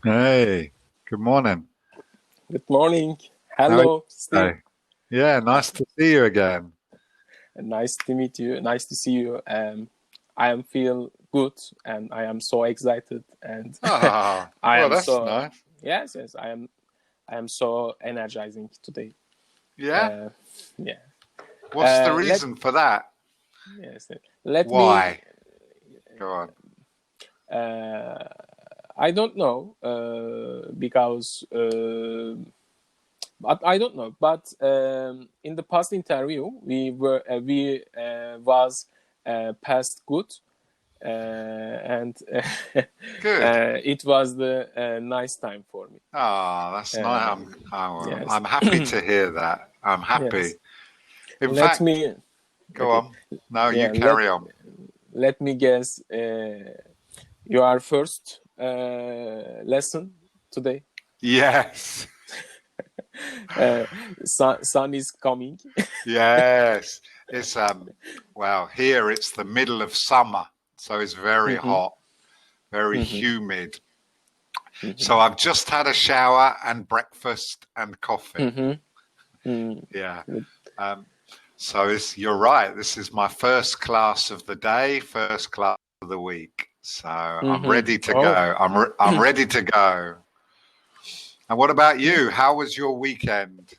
Hey, good morning. Good morning. How are you Hello, Steve. today? Yeah, nice to see you again. Nice to meet you. Nice to see you. I am feel good and I am so excited and Ah, I well, am that's so nice. yes, I am so energizing today. Yeah? Uh, yeah. What's the Let reason for that? yes. Let me. Why? Go on. Uh, I don't know because. But I don't know. But in the past interview, we was past good, and Good. it was the nice time for me. Ah, that's nice. Yes, I'm happy to hear that. I'm happy. yes. In Let fact, me go okay. on. No, you Yeah, let carry on. let me guess. Your first lesson today. Yes. Uh, sun is coming. Yes. It's well, here it's the middle of summer, so it's very Mhm, hot, very mhm, humid. mhm, So I've just had a shower and breakfast and coffee. mhm, mhm. Yeah. Um, you're right. This is my first class of the day, first class of the week. So I'm ready to Oh, go. I'm ready to go. And what about you? How was your weekend?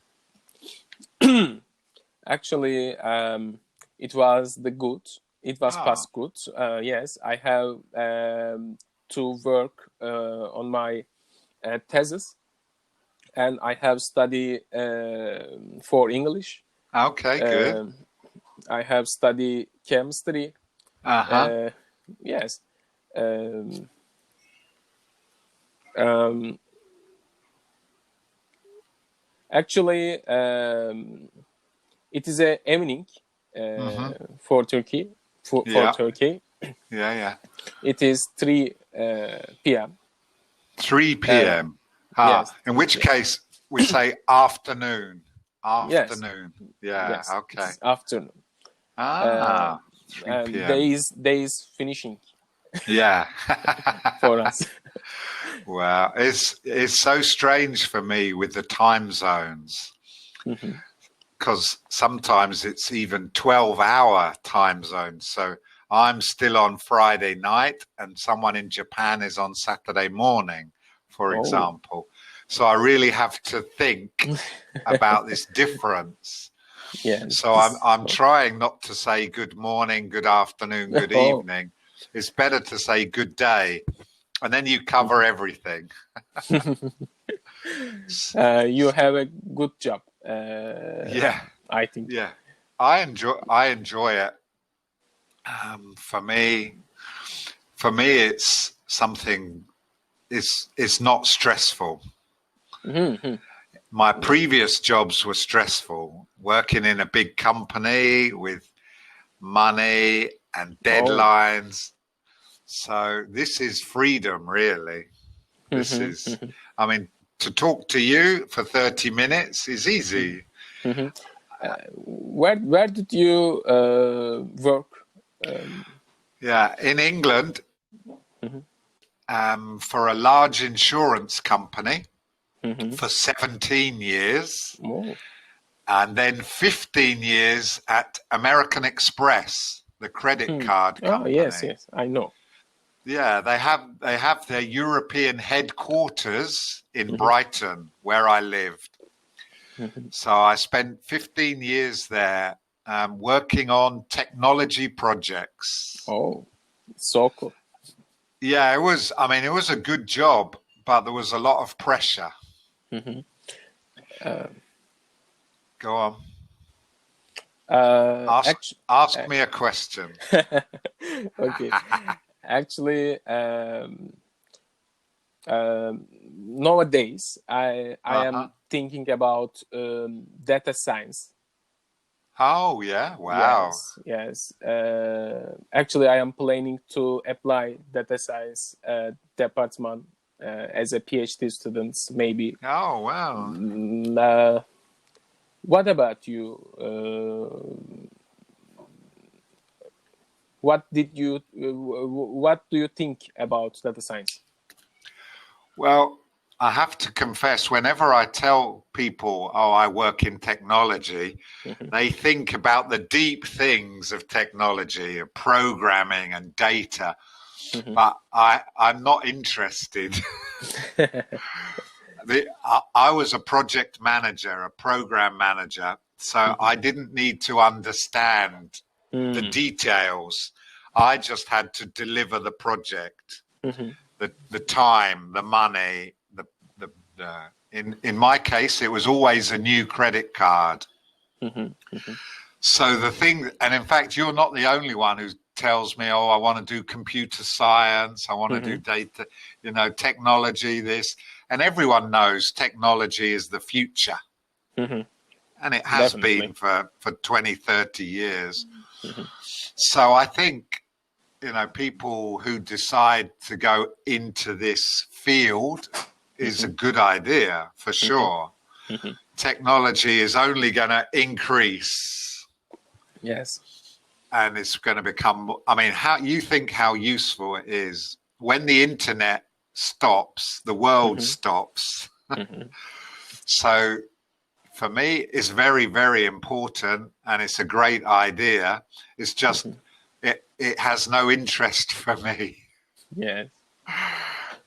actually, it was the good. It was Ah, past good. Yes, I have to work on my thesis, and I have study for English. okay, good. Um, I have study chemistry. Uh-huh. Uh, yes. Um, um, actually, it is a evening Mm-hmm. for Turkey. For Yeah, Turkey, yeah, yeah. it is 3 p.m. 3 Uh, p.m. Ah, yes, in 3 which p.m. case we say afternoon. Yes, Afternoon. Yeah, yes, okay. it's afternoon. Uh, Ah, 3 and p.m. day is finishing Yeah. for us. Well, it's so strange for me with the time zones Mhm, because sometimes it's even 12-hour time zones. So I'm still on Friday night and someone in Japan is on Saturday morning, for oh, example. So I really have to think about this difference. yes. So I'm trying not to say good morning, good afternoon, good Oh, evening. It's better to say good day, and then you cover everything. you have a good job. Yeah, I think. yeah. I enjoy it. For me, it's something. It's not stressful. Mhm, My previous jobs were stressful. Working in a big company with money and oh. deadlines. So this is freedom, really. This Mhm, is. mhm, I mean, to talk to you for 30 minutes is mhm, easy. mhm. Where did you work? Um, Yeah, in England, mhm, for a large insurance company mhm. for 17 years, Oh, and then 15 years at American Express, the credit hmm. card Oh, yes, company. yes, I know. Yeah, they have their European headquarters in Mhm, Brighton, where I lived. mhm. So I spent 15 years there working on technology projects. Oh, so cool. Yeah, it was. I mean, it was a good job, but there was a lot of pressure. Mhm. Uh, Go on. uh, Ask act- ask me a question. okay. Actually, nowadays I Uh-huh. am thinking about data science. Oh yeah, wow. Yes, yes. Actually, I am planning to apply data science department as a PhD student, maybe. Oh wow. Mm, uh, what about you? What did you? What do you think about data science? Well, I have to confess, whenever I tell people, oh, I work in technology, they think about the deep things of technology, of programming and data. But I'm not interested. I was a project manager, a program manager, so I didn't need to understand the details. I just had to deliver the project, the time, the money. In my case, it was always a new credit card. So the thing, and in fact, you're not the only one who tells me, oh, I want to do computer science, I want to do data, technology, this. And everyone knows technology is the future. And it has been for 20, 30 years. So I think, people who decide to go into this field is a good idea, for sure. Technology is only going to increase. Yes. And it's going to become, how useful it is when the internet stops, the world stops. So for me, it's very, very important, and it's a great idea. It's just, it has no interest for me. Yes.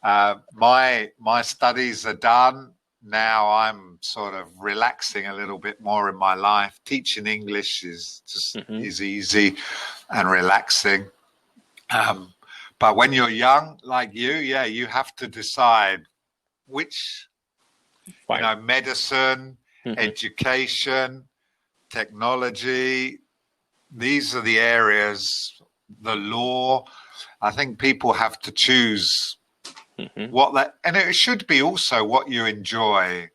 My studies are done. Now I'm sort of relaxing a little bit more in my life. Teaching English is just is easy and relaxing. But when you're young, like you have to decide which, medicine, education, technology. These are the areas, the law. I think people have to choose and it should be also what you enjoy,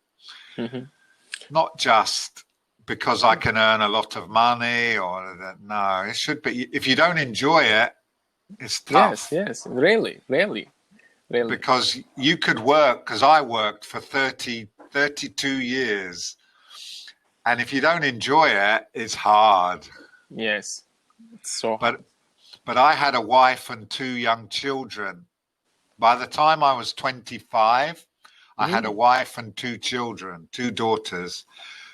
not just because I can earn a lot of money no, it should be, if you don't enjoy it, it's tough. Yes, really. Because you could work, because I worked for 32 years, and if you don't enjoy it, it's hard. Yes, it's so hard. But I had a wife and 2 young children. By the time I was 25, I had a wife and 2 children, 2 daughters.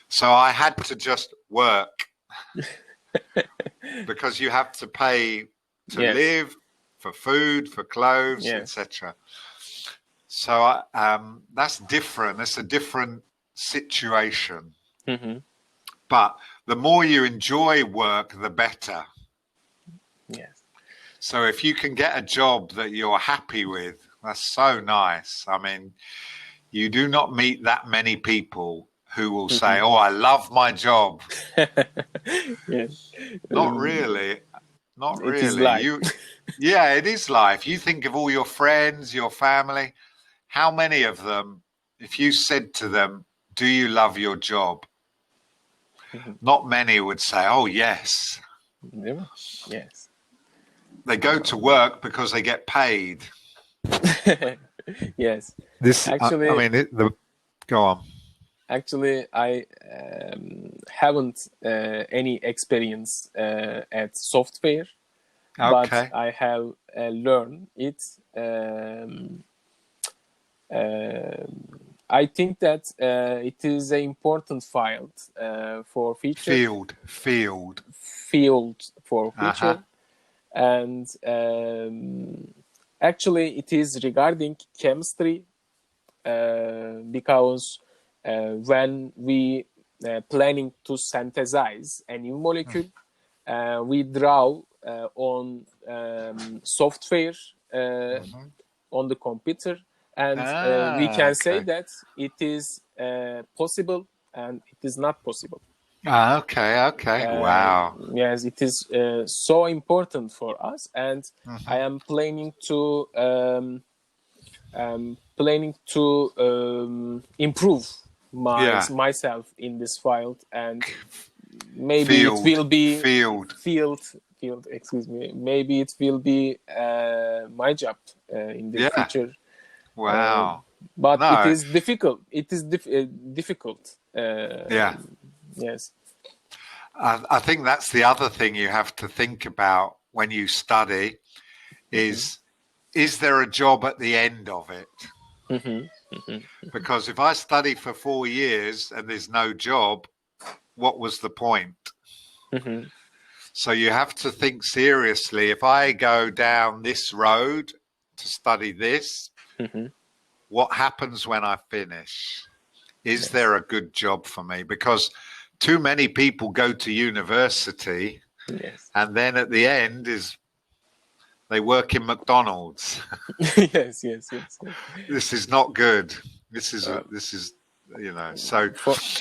So I had to just work because you have to pay to live, for food, for clothes, etc. So that's different. It's a different situation. But the more you enjoy work, the better. Yes. So if you can get a job that you're happy with, that's so nice. I mean, you do not meet that many people who will say, oh, I love my job. Yes. Not really. Not really. It is life. It is life. You think of all your friends, your family. How many of them, if you said to them, do you love your job? Not many would say, oh, yes. Yes. They go to work because they get paid. Yes. This actually, go on. Actually, I haven't any experience at software, but I have learned it. I think that it is an important field for future. Field for future. And actually, it is regarding chemistry because when we planning to synthesize a new molecule, we draw on software on the computer, and we can say that it is possible and it is not possible. Okay. Wow. Yes, it is so important for us, and I am planning to improve myself in this field, and maybe it will be field. Excuse me. Maybe it will be my job in the future. Wow. But it is difficult. It is difficult. Yes. I think that's the other thing you have to think about when you study is there a job at the end of it? Because if I study for 4 years and there's no job, what was the point? So you have to think seriously. If I go down this road to study this, what happens when I finish? Is there a good job for me? Because too many people go to university and then at the end they work in McDonald's. Yes. This is not good. This is so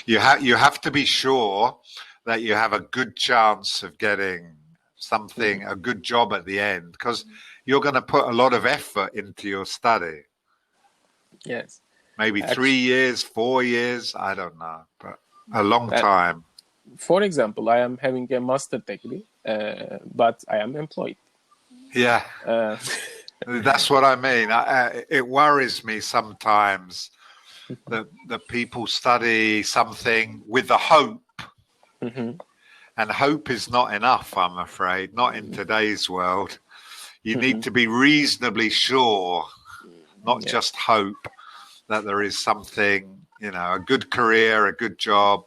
you have to be sure that you have a good chance of getting something, a good job at the end, because you're going to put a lot of effort into your study. Yes. Maybe 3 years, 4 years, I don't know, but a long time. For example, I am having a master degree, but I am employed. Yeah, that's what I mean. It worries me sometimes that people study something with the hope, and hope is not enough, I'm afraid, not in today's world. You need to be reasonably sure, not just hope, that there is something, a good career, a good job.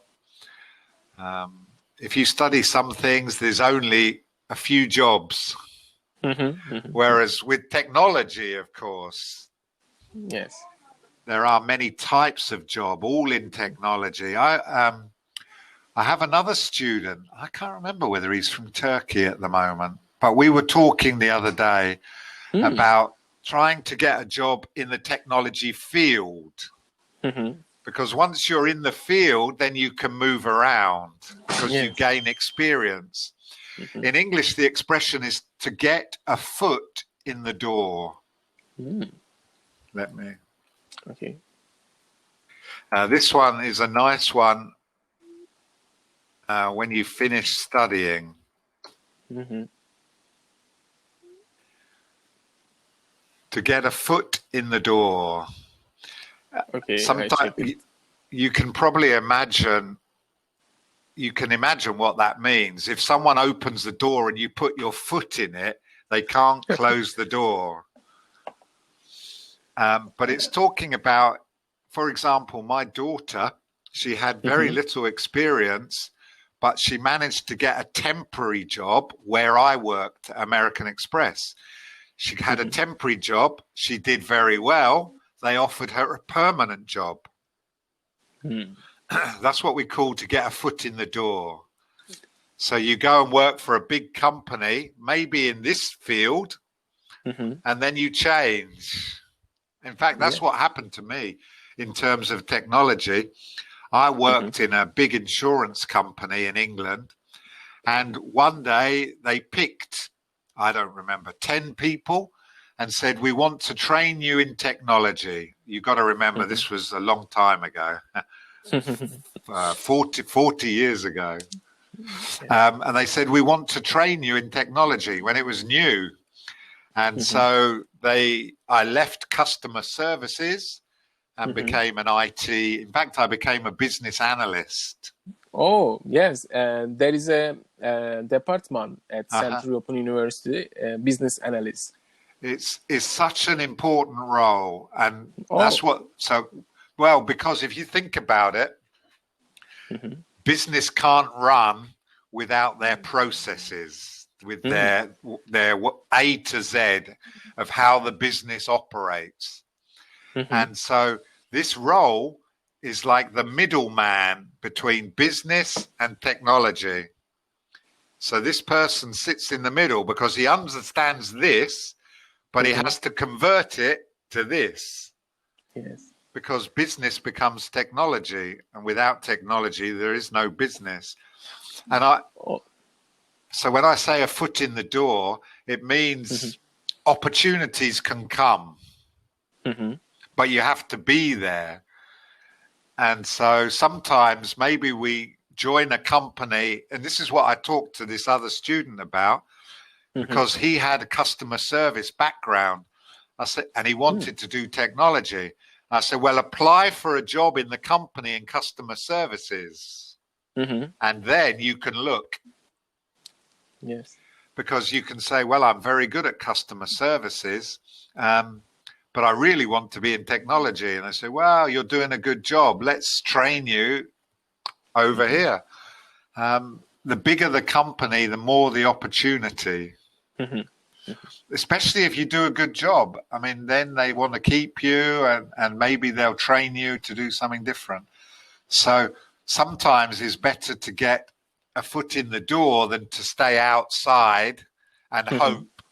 If you study some things, there's only a few jobs. Whereas with technology, of course, there are many types of job, all in technology. I have another student. I can't remember whether he's from Turkey at the moment, but we were talking the other day about trying to get a job in the technology field. Because once you're in the field, then you can move around because you gain experience. In English, the expression is to get a foot in the door. Let me. Okay. This one is a nice one when you finish studying. To get a foot in the door. Okay. Sometimes you can probably imagine. You can imagine what that means. If someone opens the door and you put your foot in it, they can't close the door. But it's talking about, for example, my daughter, she had very little experience, but she managed to get a temporary job where I worked at American Express. She had a temporary job. She did very well. They offered her a permanent job. That's what we call to get a foot in the door. So you go and work for a big company, maybe in this field, and then you change. In fact, that's what happened to me in terms of technology. I worked in a big insurance company in England, and one day they picked, I don't remember, 10 people and said, we want to train you in technology. You got to remember, this was a long time ago. 40 years ago. And they said, we want to train you in technology when it was new. And so I left customer services and became an IT. In fact, I became a business analyst. Oh, yes. There is a department at Central European University, business analyst. It's such an important role. And that's well, because if you think about it, business can't run without their processes, with their A to Z of how the business operates. And so this role is like the middleman between business and technology. So this person sits in the middle because he understands this, but he has to convert it to this. Yes. Because business becomes technology, and without technology, there is no business. And so when I say a foot in the door, it means opportunities can come, but you have to be there. And so sometimes maybe we join a company, and this is what I talked to this other student about, because he had a customer service background. I said, and he wanted to do technology. I said, well, apply for a job in the company in customer services, and then you can look. Yes. Because you can say, well, I'm very good at customer services, but but I really want to be in technology. And I say, well, you're doing a good job. Let's train you over here. The bigger the company, the more the opportunity. Especially if you do a good job. I mean, then they want to keep you, and maybe they'll train you to do something different. So sometimes it's better to get a foot in the door than to stay outside and hope.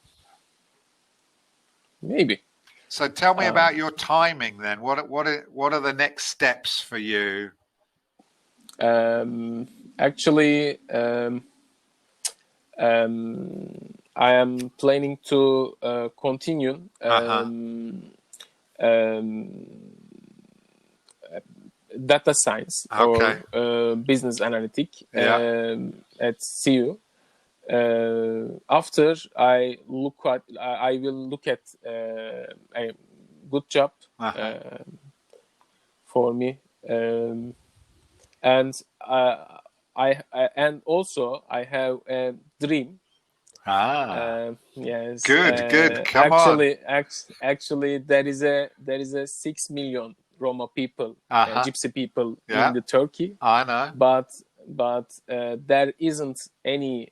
Maybe. So tell me about your timing then. What are the next steps for you? Actually, I am planning to continue data science or business analytic at CU. After I will look at a good job for me, and I also I have a dream. Yes. Good. Come on. Actually, there is a 6 million Roma people, Gypsy people in the Turkey. I know. But there isn't any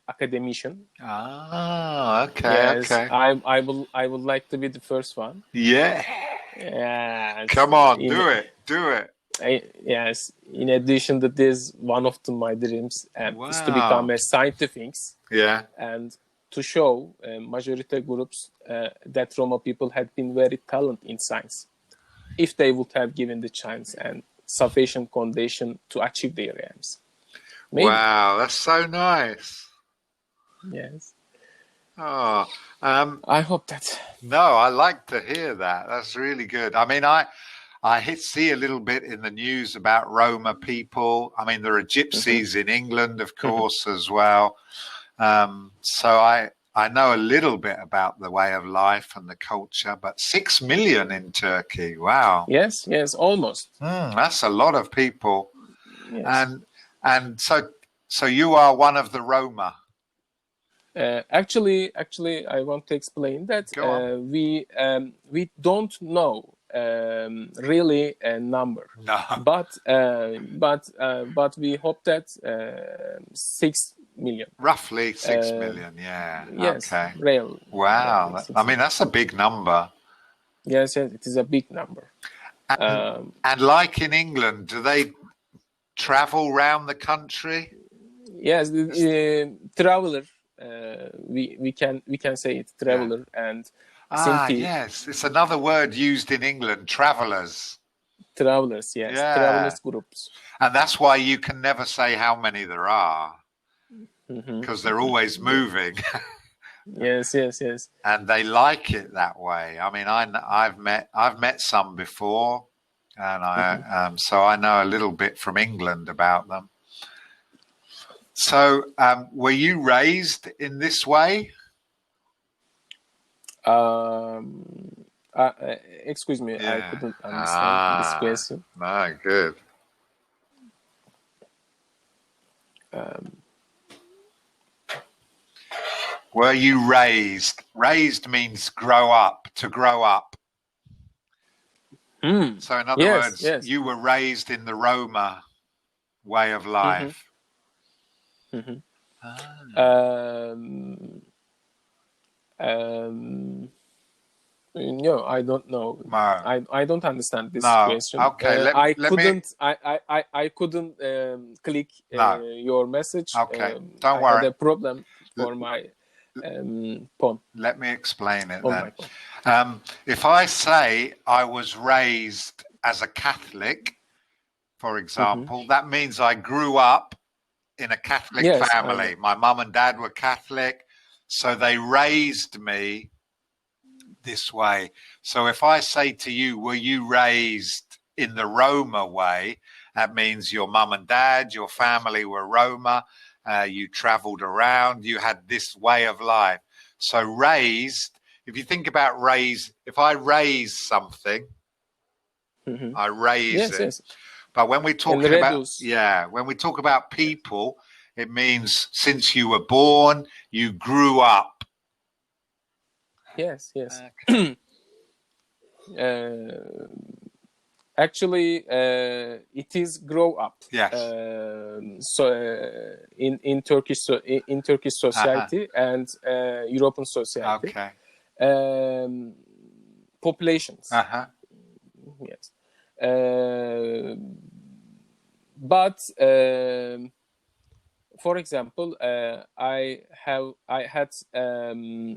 academician. Okay. Yes, okay. I would like to be the first one. Yeah. Yes. Come on, do it. Yes. In addition to this, one of my dreams is to become a scientist. Yeah. And to show majority groups that Roma people had been very talented in science, if they would have given the chance and sufficient condition to achieve their aims. Maybe. Wow, that's so nice. Yes. Oh, I hope that. No, I like to hear that. That's really good. I mean, I see a little bit in the news about Roma people. I mean, there are gypsies in England, of course, as well. So I know a little bit about the way of life and the culture, but 6 million in Turkey. Wow. Yes, almost. That's a lot of people. Yes. And so you are one of the Roma. Actually, I want to explain that we don't know really a number. No. But we hope that 6 million. Roughly 6 million, yeah. Yes, okay. Real. Wow. I mean, that's a big number. Yes, it is a big number. And like in England, do they travel around the country? Yes, traveler. We can say it, traveler. And simply, yes, it's another word used in England, travelers. Travelers, yes, travelers groups. And that's why you can never say how many there are, because they're always moving. Yes. And they like it that way. I mean, I've met some before, and so I know a little bit from England about them. So, were you raised in this way? Excuse me, I couldn't understand this question. No, good. Were you raised? Raised means grow up, to grow up. So in other words, you were raised in the Roma way of life. No, I don't know. No. I don't understand this question. Okay, I couldn't click your message. Okay, don't worry. I had a problem for my phone. Let me explain it then. If I say I was raised as a Catholic, for example, that means I grew up in a Catholic family. My mum and dad were Catholic, so they raised me this way. So if I say to you, were you raised in the Roma way? That means your mum and dad, your family were Roma, you traveled around, you had this way of life. So raised, if you think about raise, if I raise something, I raise it. Yes. But when we're talking when we talk about people, it means since you were born, you grew up. Yes. Okay. Actually, it is grow up. Yes. In Turkish society and European society. Okay. Populations. Yes. But for example, I had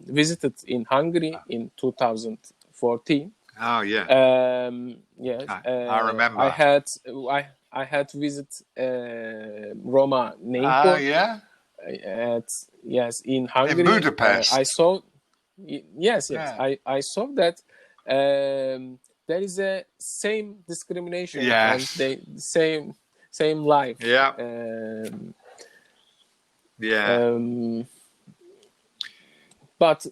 visited in Hungary in 2014. Oh yeah. Yes. I remember. I had visit Roma name. Oh yeah. In Hungary. In Budapest. I saw. Yes. Yeah. I saw that there is a same discrimination. Yes. And the same life. Yeah. But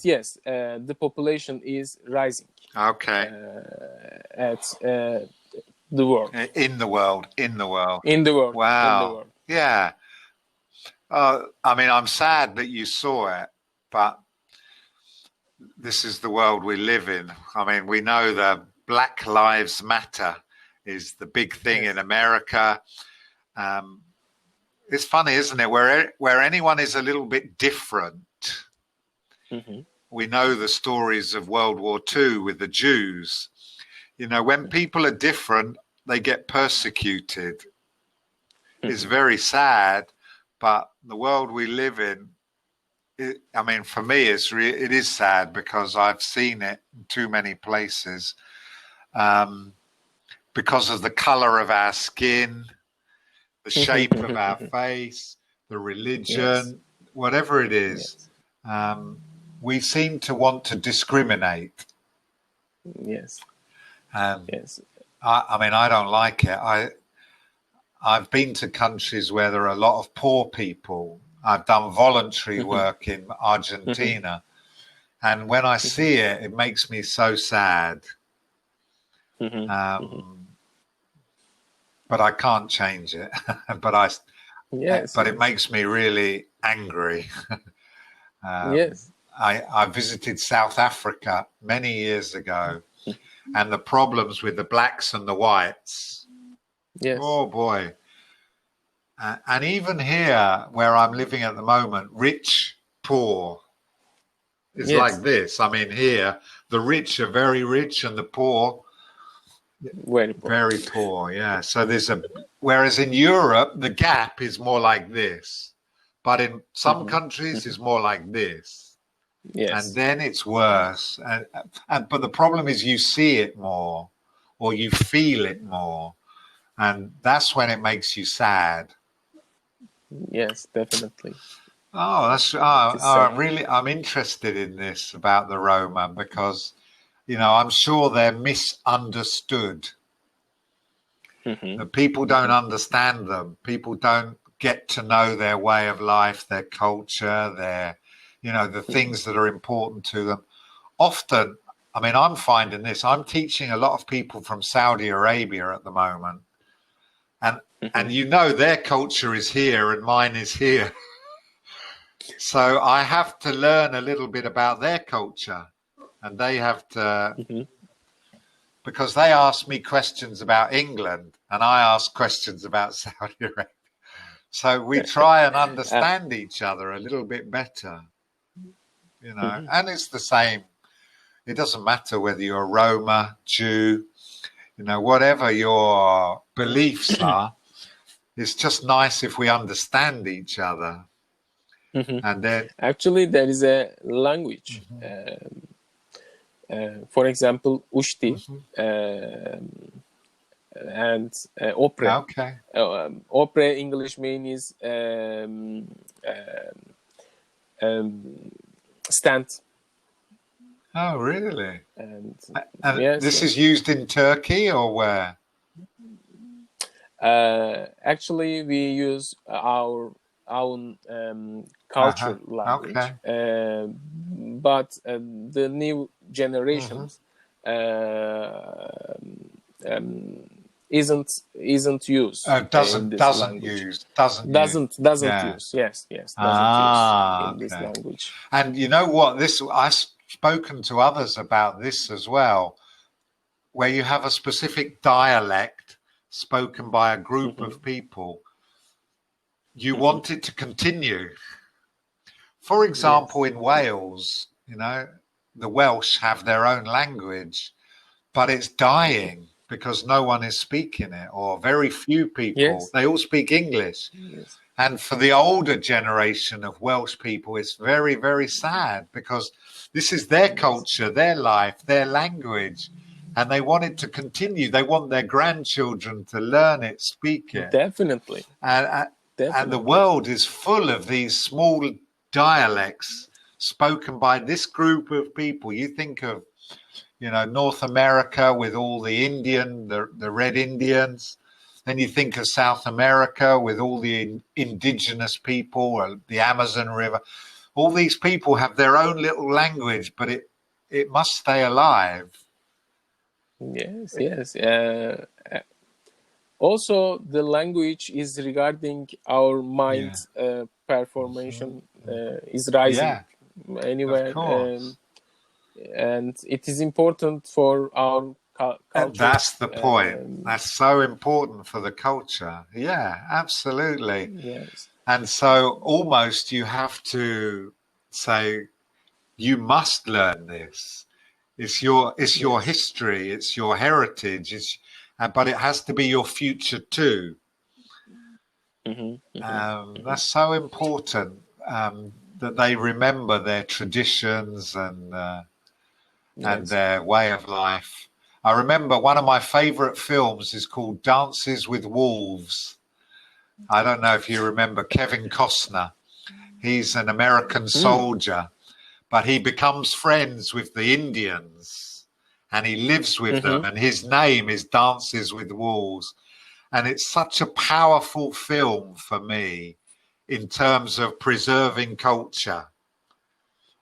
yes, the population is rising. Okay. At the world. In the world. In the world. Wow. In the world. Yeah. I mean, I'm sad that you saw it, but this is the world we live in. I mean, we know that Black Lives Matter is the big thing in America. It's funny, isn't it? Where anyone is a little bit different. We know the stories of World War II with the Jews. You know, when people are different, they get persecuted. It's very sad, but the world we live in, I mean, for me, it is sad because I've seen it in too many places. Because of the color of our skin, the shape of our face, the religion, whatever it is, we seem to want to discriminate. Yes. Yes. I mean, I don't like it. I've been to countries where there are a lot of poor people. I've done voluntary work in Argentina. And when I see it, it makes me so sad. But I can't change it. But it makes me really angry. Yes. I visited South Africa many years ago, and the problems with the blacks and the whites. Yes. Oh boy. And even here, where I'm living at the moment, rich, poor is like this. I mean, here, the rich are very rich and the poor very poor. Very poor, yeah. So whereas in Europe, the gap is more like this. But in some countries, it's more like this. Yes. And then it's worse. But the problem is you see it more or you feel it more. And that's when it makes you sad. Yes, definitely. I'm interested in this about the Roma because, you know, I'm sure they're misunderstood. The people don't understand them. People don't get to know their way of life, their culture, the things that are important to them. Often, I mean, I'm finding this. I'm teaching a lot of people from Saudi Arabia at the moment. And you know, their culture is here and mine is here. So I have to learn a little bit about their culture. And they have to, because they ask me questions about England and I ask questions about Saudi Arabia. So we try and understand each other a little bit better, you know, and it's the same. It doesn't matter whether you're Roma, Jew, you know, whatever your beliefs are. It's just nice if we understand each other. And then actually there is a language. For example, Ushti and opera. Okay. Opera English mean is stand. Oh, really? And yes, this is used in Turkey or where? Actually, we use our own cultural language. Okay. But the new generations isn't used. Doesn't use. Doesn't use. Yes. Doesn't use in this language. And you know what? I spoken to others about this as well, where you have a specific dialect spoken by a group of people. You want it to continue. For example, in Wales, you know, the Welsh have their own language, but it's dying because no one is speaking it, or very few people. Yes. They all speak English. Yes. And for the older generation of Welsh people, it's very, very sad because this is their culture, their life, their language, and they want it to continue. They want their grandchildren to learn it, speak it. Definitely. And the world is full of these small dialects spoken by this group of people. You think of, you know, North America with all the Red Indians. Then you think of South America with all the indigenous people, or the Amazon River. All these people have their own little language, but it must stay alive. Yes, yes. Also, the language is regarding our mind performation is rising anywhere, and it is important for our culture. And that's the point. That's so important for the culture. Yeah, absolutely. Yes. And so almost you have to say, you must learn this. It's your history. It's your heritage. But it has to be your future too. That's so important, that they remember their traditions and their way of life. I remember one of my favorite films is called Dances with Wolves. I don't know if you remember Kevin Costner. He's an American soldier, but he becomes friends with the Indians and he lives with them, and his name is Dances with Wolves. And it's such a powerful film for me in terms of preserving culture.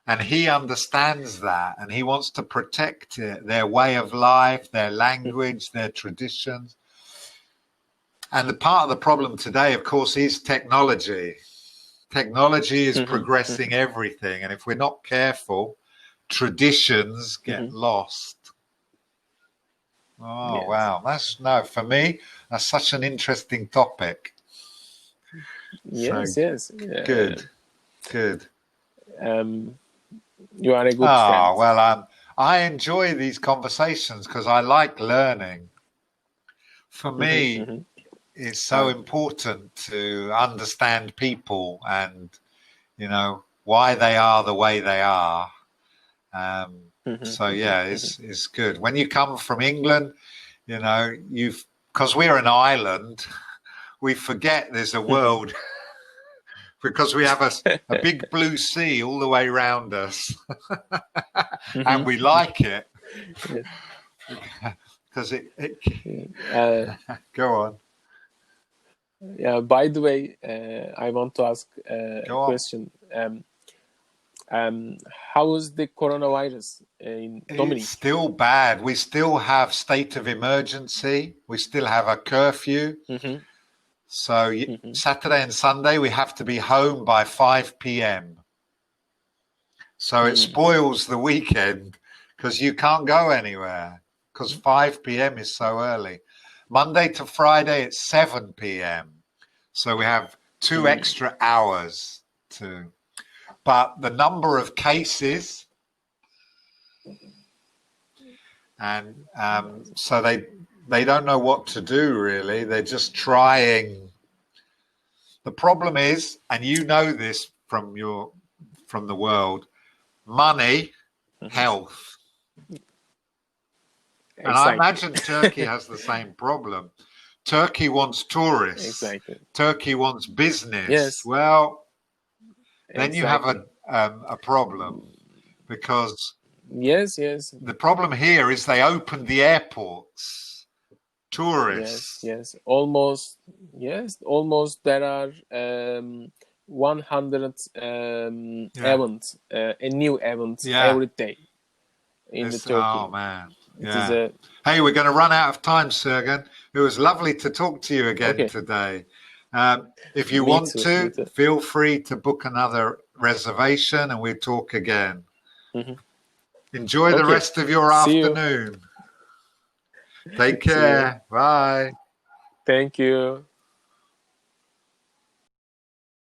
And he understands that, and he wants to protect it, their way of life, their language, their traditions. And the part of the problem today, of course, is technology. Technology is progressing everything. And if we're not careful, traditions get lost. Oh, wow. For me, that's such an interesting topic. Yes, so, yes. Good. You are a good friend. Well, I enjoy these conversations because I like learning. For me, it's so important to understand people and, you know, why they are the way they are. So, it's good. When you come from England, you know, because we're an island, we forget there's a world. Because we have a big blue sea all the way around us. And we like it. Because go on. Yeah, by the way, I want to ask a question. How is the coronavirus in Dominic? It's still bad. We still have state of emergency. We still have a curfew. So Saturday and Sunday, we have to be home by 5 p.m. So it spoils the weekend because you can't go anywhere because 5 p.m. is so early. Monday to Friday, it's 7 p.m. So we have 2 extra hours to. But the number of cases, and so they don't know what to do, really. They're just trying. The problem is, and you know this from the world, money, health. Exactly. And I imagine Turkey has the same problem. Turkey wants tourists. Exactly. Turkey wants business. Yes. Well, then you have a problem because the problem here is they opened the airports. Tourists. Yes. Almost there are 100 events, a new event every day in the Turkey. Oh man. Yeah. Hey, we're going to run out of time, Sergen. It was lovely to talk to you again today. If you want to, feel free to book another reservation and we'll talk again. Enjoy the Okay. rest of your See you. afternoon. Take See you. care. Bye. Thank you.